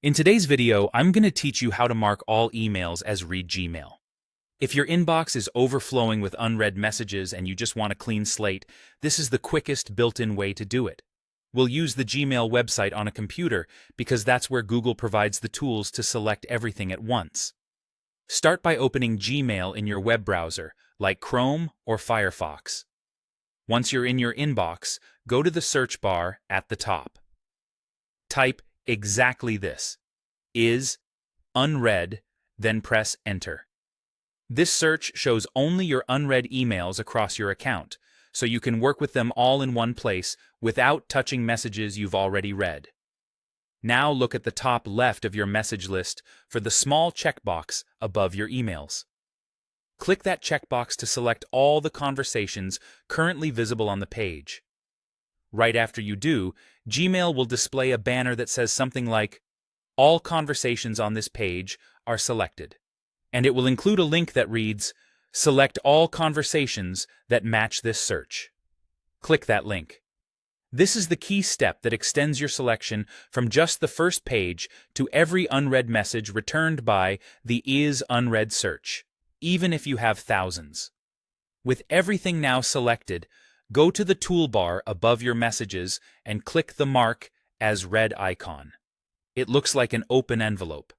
In today's video, I'm going to teach you how to mark all emails as read Gmail. If your inbox is overflowing with unread messages and you just want a clean slate, this is the quickest built-in way to do it. We'll use the Gmail website on a computer because that's where Google provides the tools to select everything at once. Start by opening Gmail in your web browser, like Chrome or Firefox. Once you're in your inbox, go to the search bar at the top. Type exactly this, is unread, then press enter. This search shows only your unread emails across your account, so you can work with them all in one place without touching messages you've already read. Now look at the top left of your message list for the small checkbox above your emails. Click that checkbox to select all the conversations currently visible on the page. Right after you do, Gmail will display a banner that says something like, "All conversations on this page are selected." And it will include a link that reads, "Select all conversations that match this search." Click that link. This is the key step that extends your selection from just the first page to every unread message returned by the is unread search, even if you have thousands. With everything now selected, go to the toolbar above your messages and click the Mark as Read icon. It looks like an open envelope.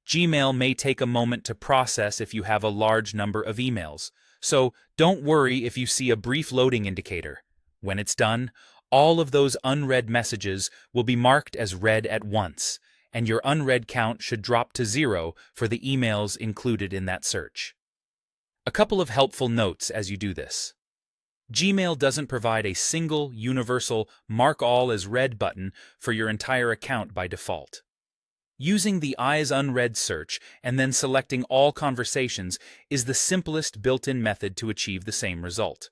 Gmail may take a moment to process if you have a large number of emails, so don't worry if you see a brief loading indicator. When it's done, all of those unread messages will be marked as read at once, and your unread count should drop to 0 for the emails included in that search. A couple of helpful notes as you do this. Gmail doesn't provide a single, universal Mark All as Read button for your entire account by default. Using the Is Unread search and then selecting all conversations is the simplest built-in method to achieve the same result.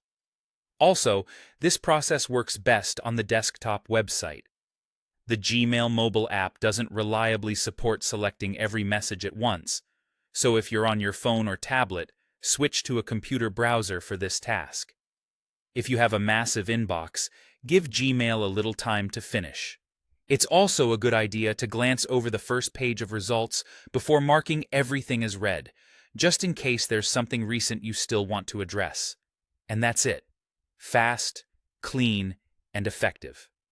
Also, this process works best on the desktop website. The Gmail mobile app doesn't reliably support selecting every message at once, so if you're on your phone or tablet, switch to a computer browser for this task. If you have a massive inbox, give Gmail a little time to finish. It's also a good idea to glance over the first page of results before marking everything as read, just in case there's something recent you still want to address. And that's it. Fast, clean, and effective.